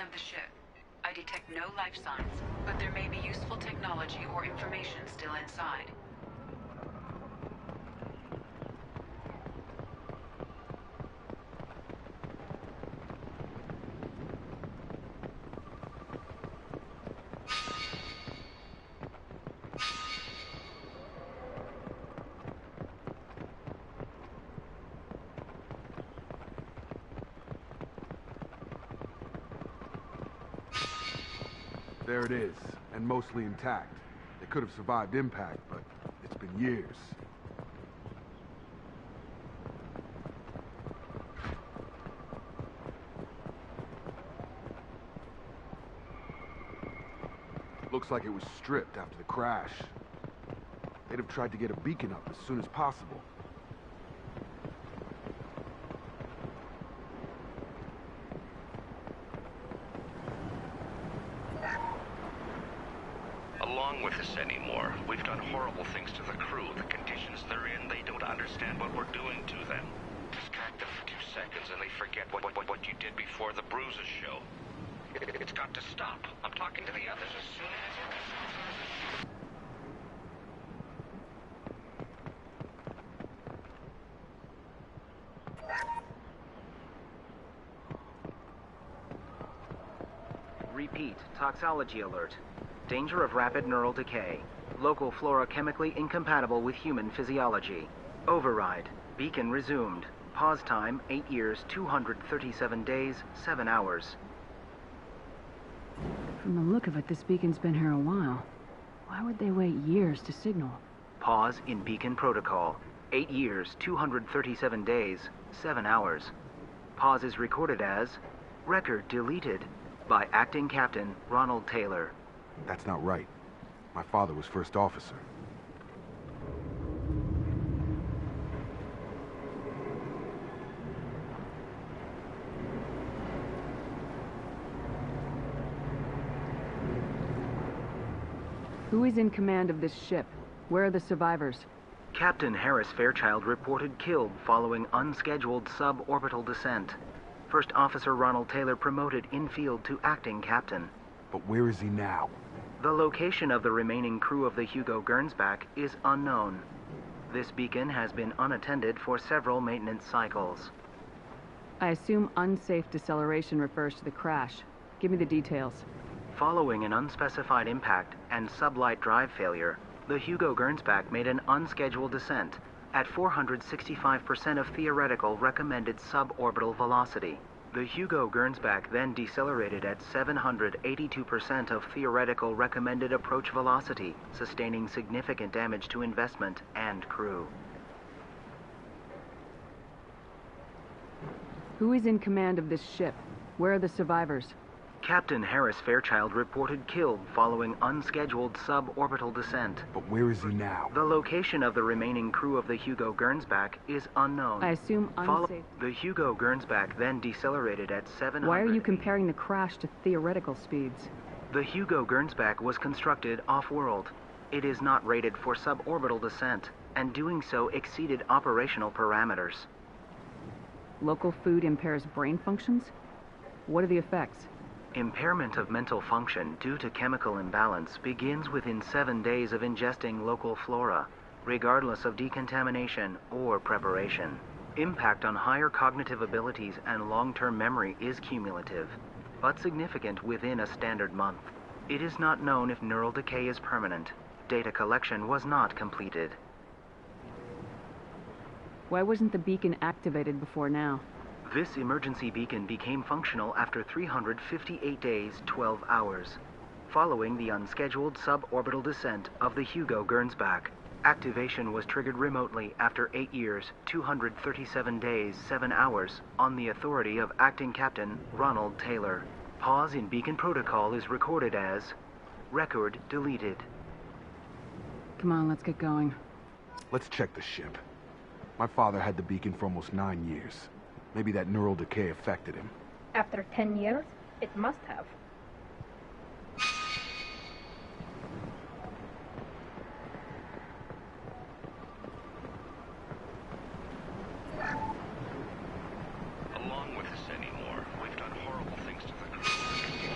of the ship. I detect no life signs, but there may be useful technology or information still inside. There it is, and mostly intact. They could have survived impact, but it's been years. Looks like it was stripped after the crash. They'd have tried to get a beacon up as soon as possible. Along with us anymore. We've done horrible things to the crew. The conditions they're in, they don't understand what we're doing to them. Distract them for 2 seconds and they forget what you did before the bruises show. It's got to stop. I'm talking to the others as soon as... Repeat, toxology alert. Danger of rapid neural decay. Local flora chemically incompatible with human physiology. Override. Beacon resumed. Pause time 8 years, 237 days, 7 hours. From the look of it, this beacon's been here a while. Why would they wait years to signal? Pause in beacon protocol. 8 years, 237 days, 7 hours. Pause is recorded as record deleted by Acting Captain Ronald Taylor. That's not right. My father was first officer. Who is in command of this ship? Where are the survivors? Captain Harris Fairchild reported killed following unscheduled suborbital descent. First Officer Ronald Taylor promoted in-field to acting captain. But where is he now? The location of the remaining crew of the Hugo Gernsback is unknown. This beacon has been unattended for several maintenance cycles. I assume unsafe deceleration refers to the crash. Give me the details. Following an unspecified impact and sublight drive failure, the Hugo Gernsback made an unscheduled descent at 465% of theoretical recommended suborbital velocity. The Hugo Gernsback then decelerated at 782% of theoretical recommended approach velocity, sustaining significant damage to investment and crew. Who is in command of this ship? Where are the survivors? Captain Harris Fairchild reported killed following unscheduled suborbital descent. But where is he now? The location of the remaining crew of the Hugo Gernsback is unknown. I assume unsafe. The Hugo Gernsback then decelerated at 700... Why are you comparing the crash to theoretical speeds? The Hugo Gernsback was constructed off-world. It is not rated for suborbital descent, and doing so exceeded operational parameters. Local food impairs brain functions? What are the effects? Impairment of mental function due to chemical imbalance begins within 7 days of ingesting local flora, regardless of decontamination or preparation. Impact on higher cognitive abilities and long-term memory is cumulative, but significant within a standard month. It is not known if neural decay is permanent. Data collection was not completed. Why wasn't the beacon activated before now? This emergency beacon became functional after 358 days, 12 hours, following the unscheduled suborbital descent of the Hugo Gernsback. Activation was triggered remotely after 8 years, 237 days, 7 hours, on the authority of Acting Captain Ronald Taylor. Pause in beacon protocol is recorded as record deleted. Come on, let's get going. Let's check the ship. My father had the beacon for almost 9 years. Maybe that neural decay affected him. After 10 years, it must have. Along with us anymore. We've done horrible things to the crew.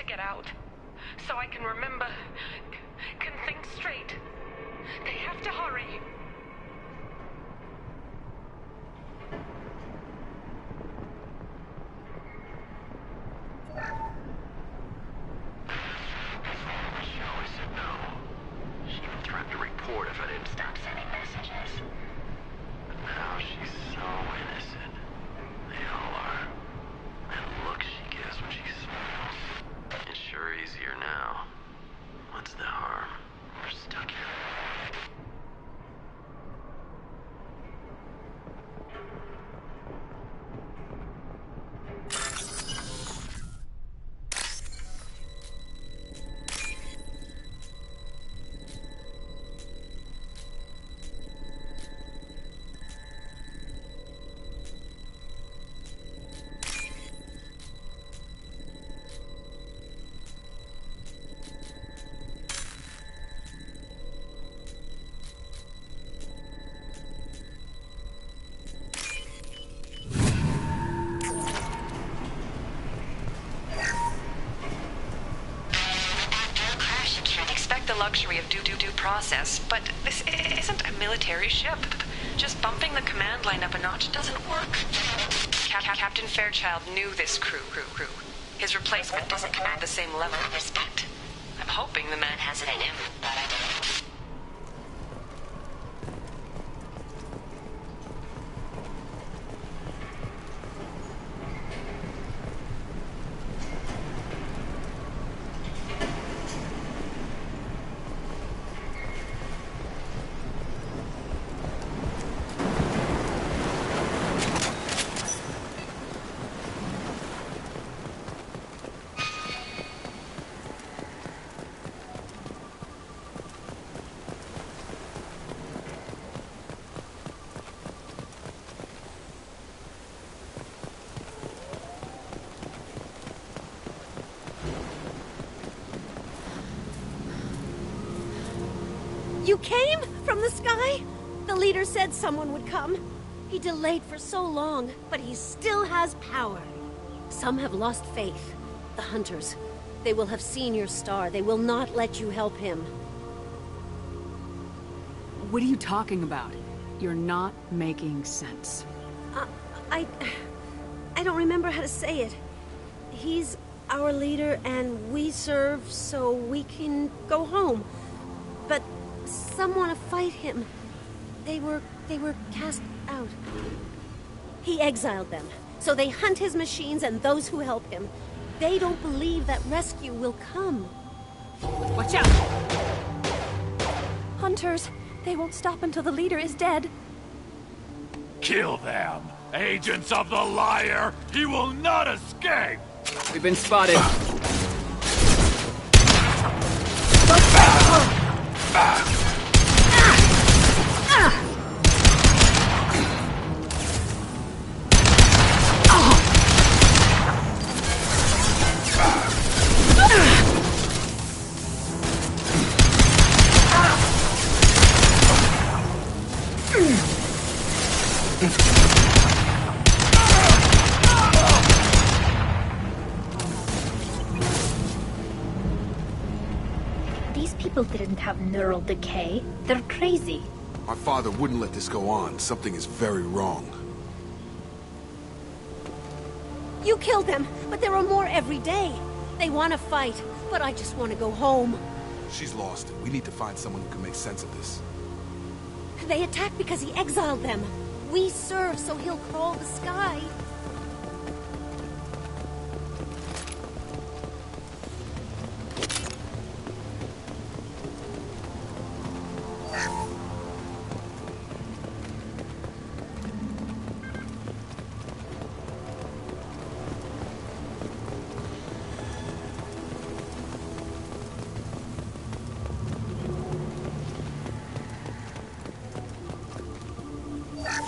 to get out. So I can remember, can think straight. They have to hurry. She always said no. She even threatened to report if I didn't stop sending messages. But now she's so innocent. They all are. That look she gives when she smiles. It's sure easier now. What's the harm? We're stuck here. The luxury of due process, but this isn't a military ship. Just bumping the command line up a notch doesn't work. Captain Fairchild knew this crew. His replacement doesn't command the same level of respect. I'm hoping the man has it in him, but I don't. You came from the sky? The leader said someone would come. He delayed for so long, but he still has power. Some have lost faith. The hunters. They will have seen your star. They will not let you help him. What are you talking about? You're not making sense. I don't remember how to say it. He's our leader and we serve so we can go home. But some want to fight him. They were cast out. He exiled them, so they hunt his machines and those who help him. They don't believe that rescue will come. Watch out! Hunters, they won't stop until the leader is dead. Kill them! Agents of the liar! He will not escape! We've been spotted. These people didn't have neural decay. They're crazy. My father wouldn't let this go on. Something is very wrong. You killed them, but there are more every day. They want to fight, but I just want to go home. She's lost it. We need to find someone who can make sense of this. They attacked because he exiled them. We serve so he'll crawl the sky.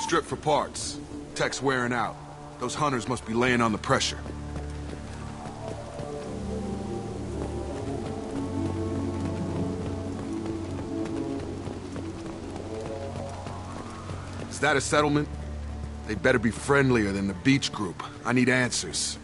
Strip for parts. Tech's wearing out. Those hunters must be laying on the pressure. Is that a settlement? They better be friendlier than the beach group. I need answers.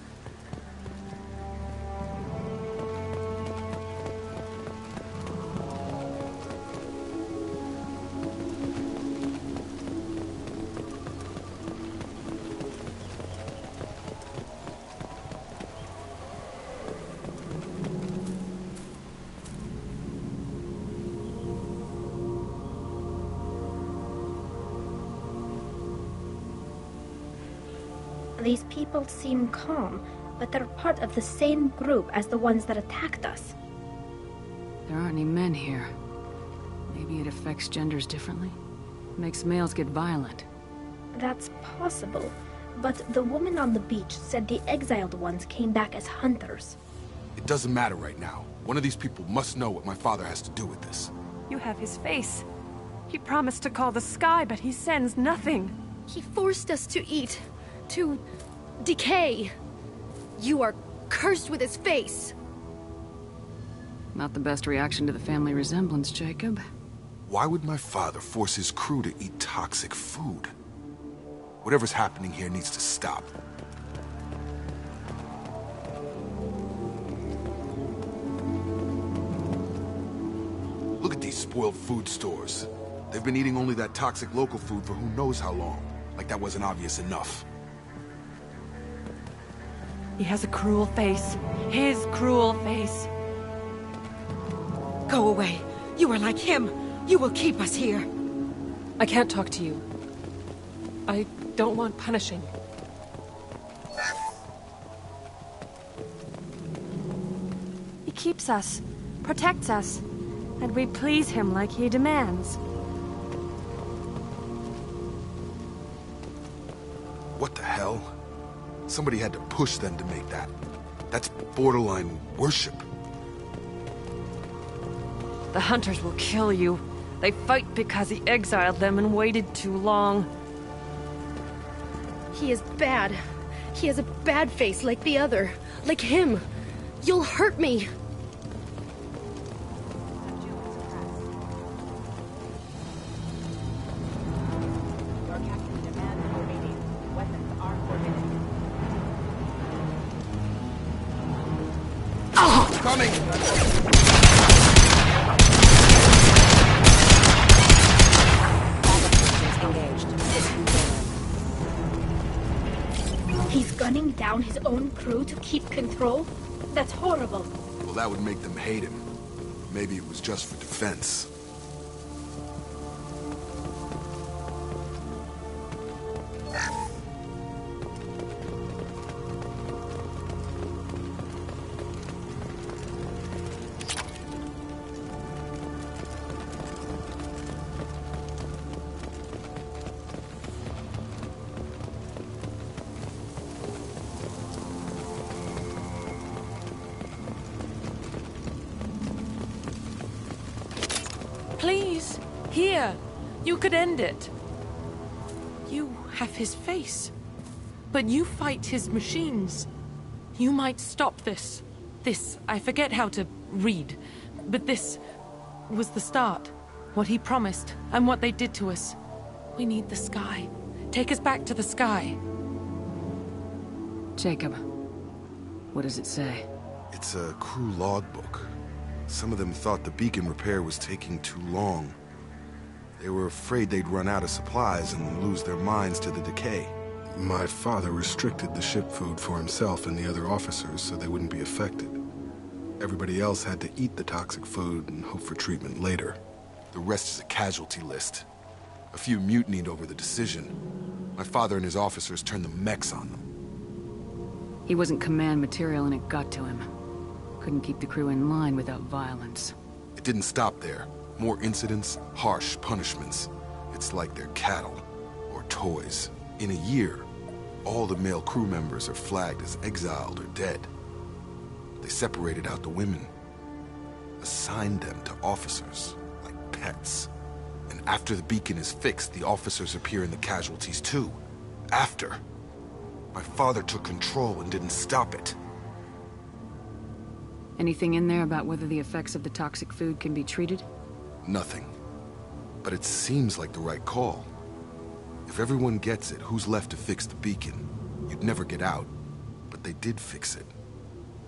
These people seem calm, but they're part of the same group as the ones that attacked us. There aren't any men here. Maybe it affects genders differently? Makes males get violent. That's possible, but the woman on the beach said the exiled ones came back as hunters. It doesn't matter right now. One of these people must know what my father has to do with this. You have his face. He promised to call the sky, but he sends nothing. He forced us to eat, to decay. You are cursed with his face. Not the best reaction to the family resemblance, Jacob. Why would my father force his crew to eat toxic food? Whatever's happening here needs to stop. Look at these spoiled food stores. They've been eating only that toxic local food for who knows how long. Like that wasn't obvious enough. He has a cruel face. His cruel face. Go away. You are like him. You will keep us here. I can't talk to you. I don't want punishing. He keeps us, protects us, and we please him like he demands. What the hell? Somebody had to push them to make that. That's borderline worship. The hunters will kill you. They fight because he exiled them and waited too long. He is bad. He has a bad face like the other. Like him. You'll hurt me. Coming! He's gunning down his own crew to keep control? That's horrible. Well, that would make them hate him. Maybe it was just for defense. Please, here. You could end it. You have his face. But you fight his machines. You might stop this. This, I forget how to read. But this was the start. What he promised, and what they did to us. We need the sky. Take us back to the sky. Jacob, what does it say? It's a crew logbook. Some of them thought the beacon repair was taking too long. They were afraid they'd run out of supplies and lose their minds to the decay. My father restricted the ship food for himself and the other officers so they wouldn't be affected. Everybody else had to eat the toxic food and hope for treatment later. The rest is a casualty list. A few mutinied over the decision. My father and his officers turned the mechs on them. He wasn't command material and it got to him. Couldn't keep the crew in line without violence. It didn't stop there. More incidents, harsh punishments. It's like they're cattle, or toys. In a year, all the male crew members are flagged as exiled or dead. They separated out the women, assigned them to officers, like pets. And after the beacon is fixed, the officers appear in the casualties too. After. My father took control and didn't stop it. Anything in there about whether the effects of the toxic food can be treated? Nothing. But it seems like the right call. If everyone gets it, who's left to fix the beacon? You'd never get out. But they did fix it.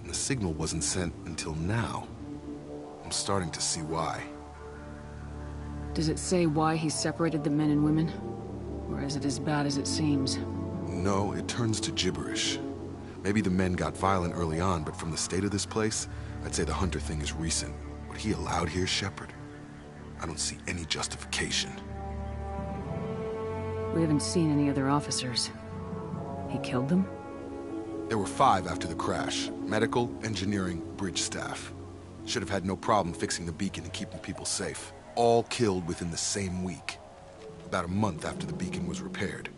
And the signal wasn't sent until now. I'm starting to see why. Does it say why he separated the men and women? Or is it as bad as it seems? No, it turns to gibberish. Maybe the men got violent early on, but from the state of this place, I'd say the Hunter thing is recent. What he allowed here, Shepard? I don't see any justification. We haven't seen any other officers. He killed them? There were 5 after the crash. Medical, engineering, bridge staff. Should have had no problem fixing the beacon and keeping people safe. All killed within the same week. About a month after the beacon was repaired.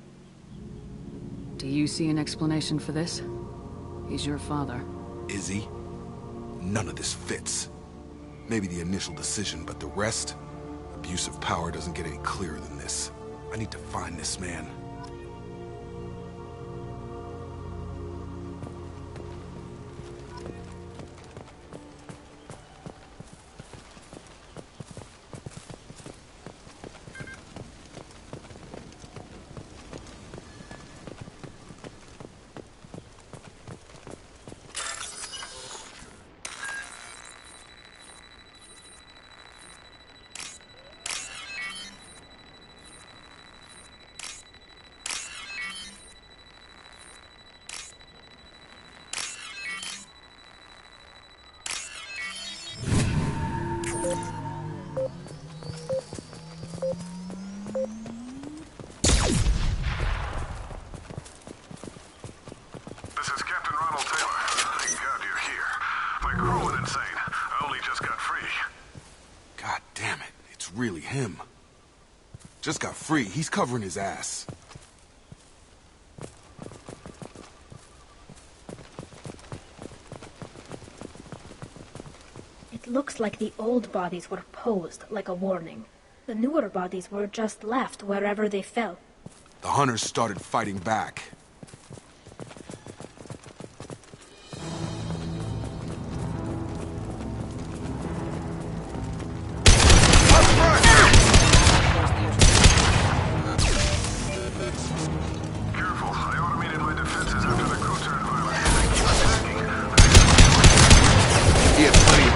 Do you see an explanation for this? He's your father. Is he? None of this fits. Maybe the initial decision, but the rest? Abuse of power doesn't get any clearer than this. I need to find this man. Really him. Just got free. He's covering his ass. It looks like the old bodies were posed like a warning. The newer bodies were just left wherever they fell. The hunters started fighting back.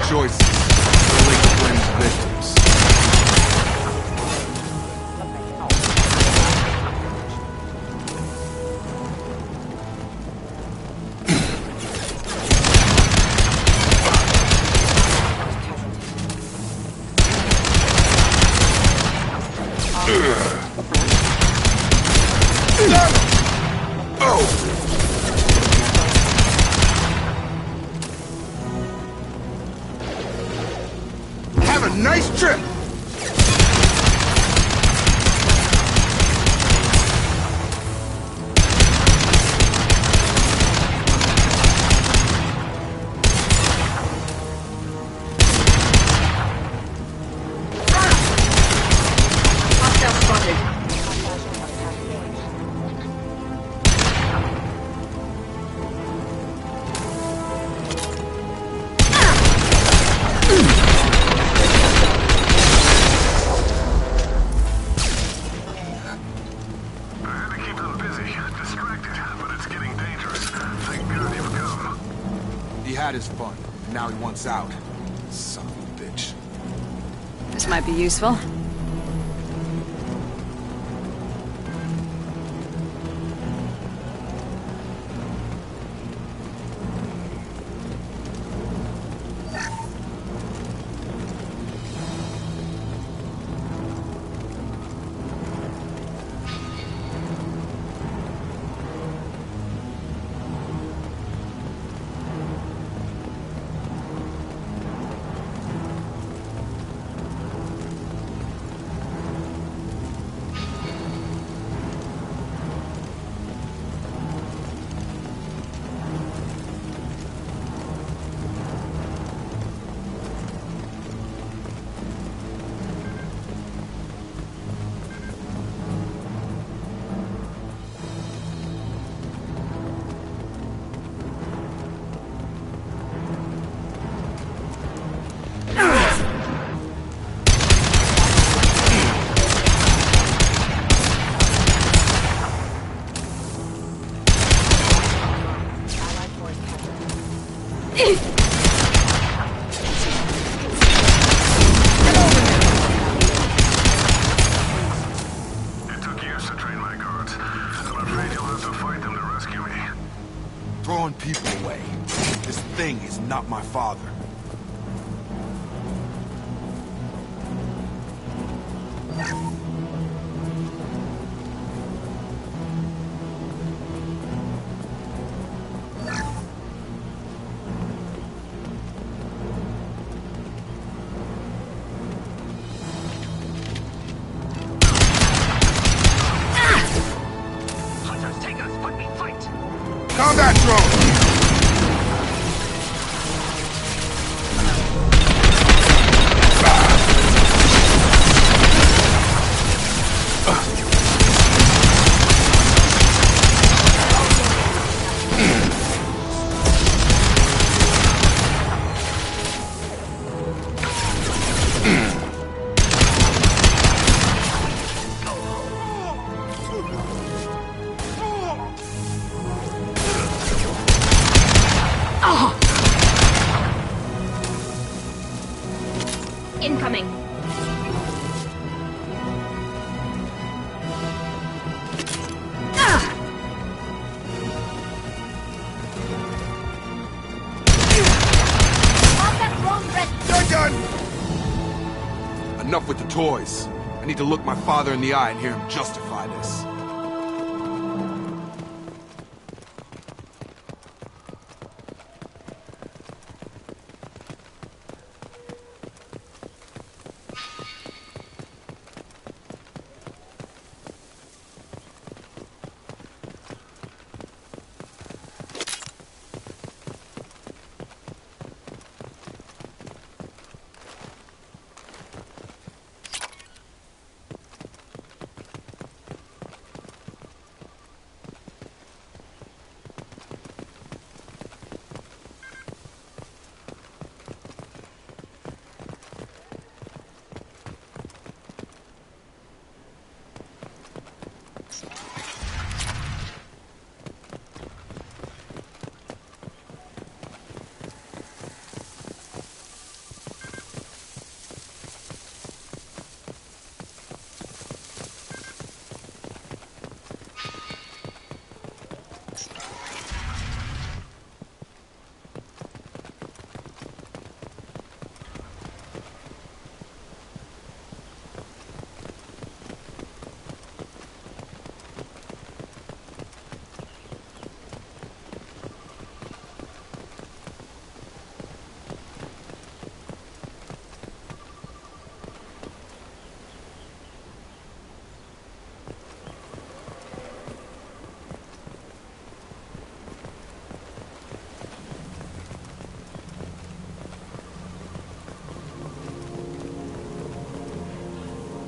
Choices. Delinquent victims. Have a nice trip! Hostile spotted. He had his fun. Now he wants out. Son of a bitch. This might be useful. Throwing people away. This thing is not my father. Incoming. You're done! Enough with the toys. I need to look my father in the eye and hear him justify this.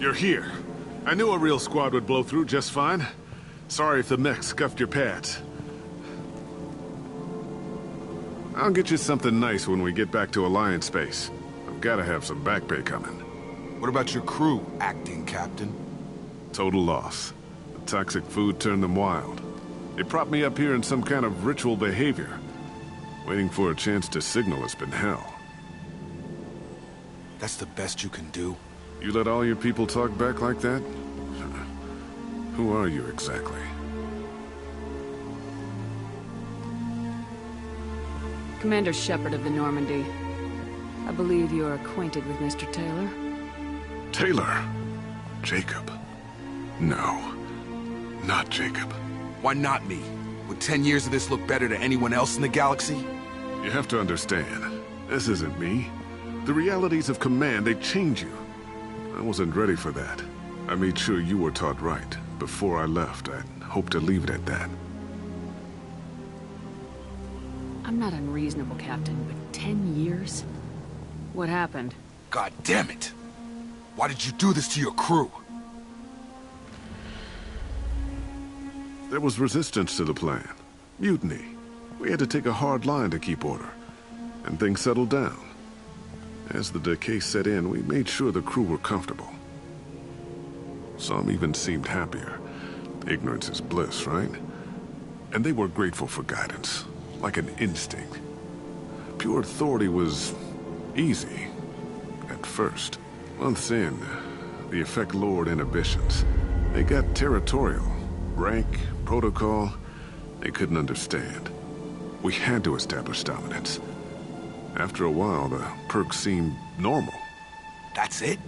You're here. I knew a real squad would blow through just fine. Sorry if the mech scuffed your pads. I'll get you something nice when we get back to Alliance space. I've gotta have some back pay coming. What about your crew, acting captain? Total loss. The toxic food turned them wild. They propped me up here in some kind of ritual behavior. Waiting for a chance to signal has been hell. That's the best you can do? You let all your people talk back like that? Who are you exactly? Commander Shepard of the Normandy. I believe you're acquainted with Mr. Taylor. Taylor? Jacob? No. Not Jacob. Why not me? Would 10 years of this look better to anyone else in the galaxy? You have to understand, this isn't me. The realities of command, they change you. I wasn't ready for that. I made sure you were taught right. Before I left, I hoped to leave it at that. I'm not unreasonable, Captain, but 10 years? What happened? God damn it! Why did you do this to your crew? There was resistance to the plan. Mutiny. We had to take a hard line to keep order. And things settled down. As the decay set in, we made sure the crew were comfortable. Some even seemed happier. Ignorance is bliss, right? And they were grateful for guidance, like an instinct. Pure authority was easy, at first. Months in, the effect lowered inhibitions. They got territorial. Rank, protocol, they couldn't understand. We had to establish dominance. After a while, the perks seemed normal. That's it?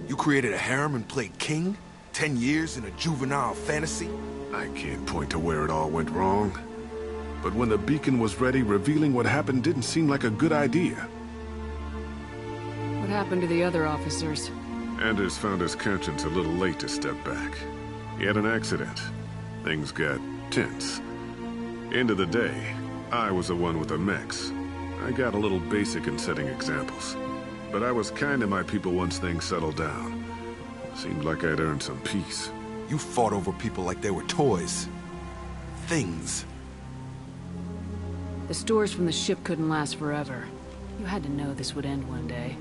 You created a harem and played king? 10 years in a juvenile fantasy? I can't point to where it all went wrong. But when the beacon was ready, revealing what happened didn't seem like a good idea. What happened to the other officers? Anders found his conscience a little late to step back. He had an accident. Things got tense. End of the day, I was the one with the mechs. I got a little basic in setting examples. But I was kind to my people once things settled down. Seemed like I'd earned some peace. You fought over people like they were toys. Things. The stores from the ship couldn't last forever. You had to know this would end one day.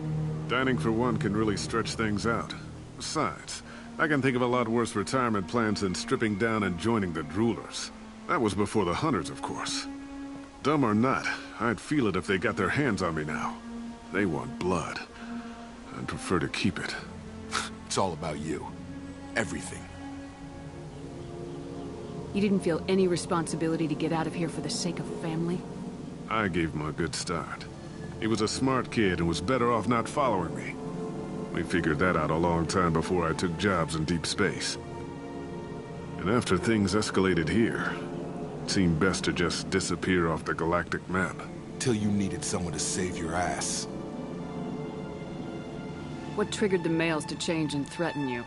Dining for one can really stretch things out. Besides, I can think of a lot worse retirement plans than stripping down and joining the droolers. That was before the hunters, of course. Dumb or not, I'd feel it if they got their hands on me now. They want blood. I'd prefer to keep it. It's all about you. Everything. You didn't feel any responsibility to get out of here for the sake of family? I gave him a good start. He was a smart kid and was better off not following me. We figured that out a long time before I took jobs in deep space. And after things escalated here, it seemed best to just disappear off the galactic map. Till you needed someone to save your ass. What triggered the males to change and threaten you?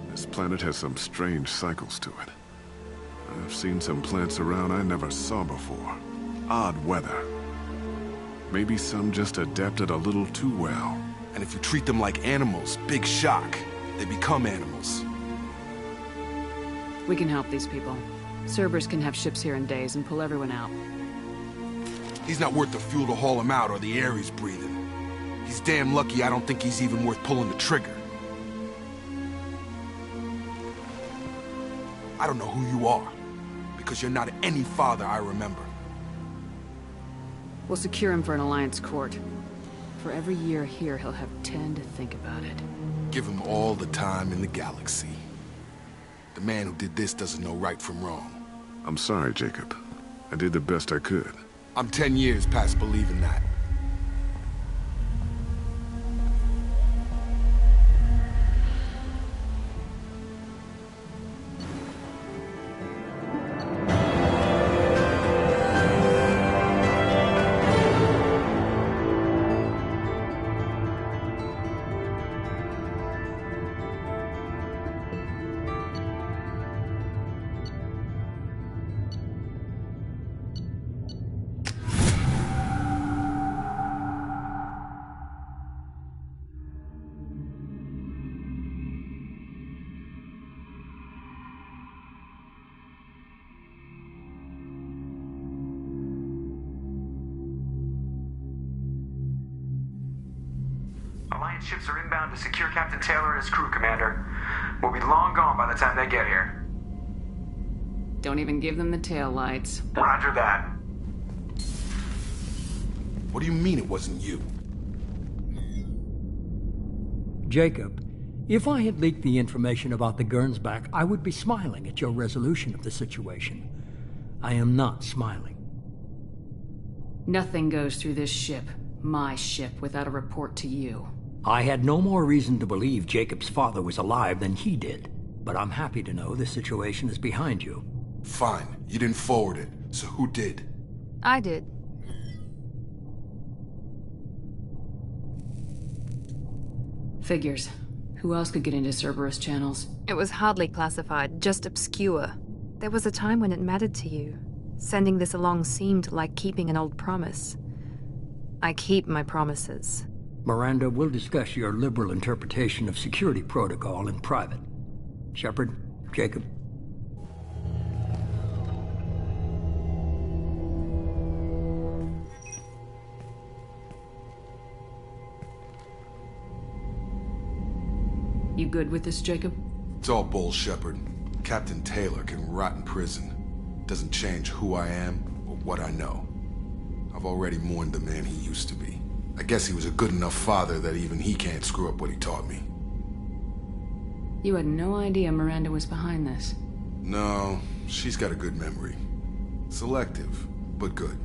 This planet has some strange cycles to it. I've seen some plants around I never saw before. Odd weather. Maybe some just adapted a little too well. And if you treat them like animals, big shock. They become animals. We can help these people. Cerberus can have ships here in days and pull everyone out. He's not worth the fuel to haul him out or the air he's breathing. He's damn lucky I don't think he's even worth pulling the trigger. I don't know who you are, because you're not any father I remember. We'll secure him for an Alliance court. For every year here, he'll have 10 to think about it. Give him all the time in the galaxy. The man who did this doesn't know right from wrong. I'm sorry, Jacob. I did the best I could. I'm 10 years past believing that. Alliance ships are inbound to secure Captain Taylor and his crew, Commander. We'll be long gone by the time they get here. Don't even give them the tail lights. Roger that. What do you mean it wasn't you? Jacob, if I had leaked the information about the Gernsback, I would be smiling at your resolution of the situation. I am not smiling. Nothing goes through this ship, my ship, without a report to you. I had no more reason to believe Jacob's father was alive than he did, but I'm happy to know the situation is behind you. Fine. You didn't forward it, so who did? I did. Figures. Who else could get into Cerberus channels? It was hardly classified, just obscure. There was a time when it mattered to you. Sending this along seemed like keeping an old promise. I keep my promises. Miranda, we'll discuss your liberal interpretation of security protocol in private. Shepard, Jacob. You good with this, Jacob? It's all bull, Shepard. Captain Taylor can rot in prison. Doesn't change who I am or what I know. I've already mourned the man he used to be. I guess he was a good enough father that even he can't screw up what he taught me. You had no idea Miranda was behind this. No, she's got a good memory. Selective, but good.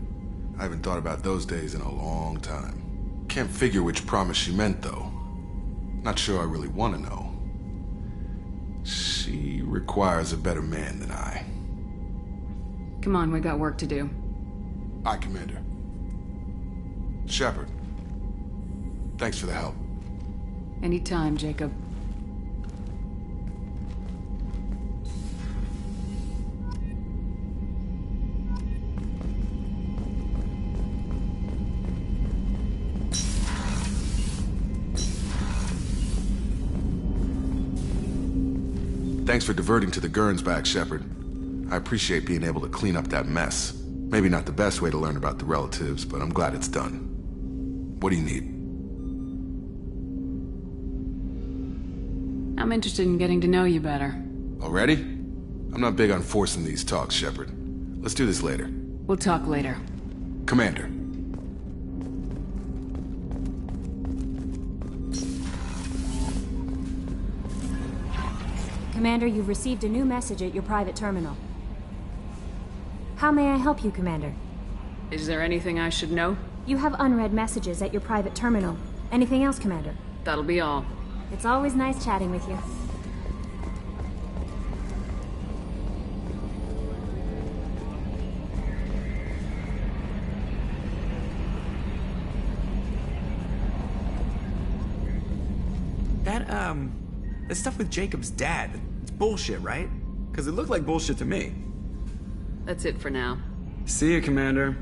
I haven't thought about those days in a long time. Can't figure which promise she meant, though. Not sure I really want to know. She requires a better man than I. Come on, we got work to do. Aye, Commander. Shepard. Thanks for the help. Anytime, Jacob. Thanks for diverting to the Gernsback, Shepard. I appreciate being able to clean up that mess. Maybe not the best way to learn about the relatives, but I'm glad it's done. What do you need? I'm interested in getting to know you better. Already? I'm not big on forcing these talks, Shepard. Let's do this later. We'll talk later. Commander. Commander, you've received a new message at your private terminal. How may I help you, Commander? Is there anything I should know? You have unread messages at your private terminal. Anything else, Commander? That'll be all. It's always nice chatting with you. That stuff with Jacob's dad, it's bullshit, right? Because it looked like bullshit to me. That's it for now. See you, Commander.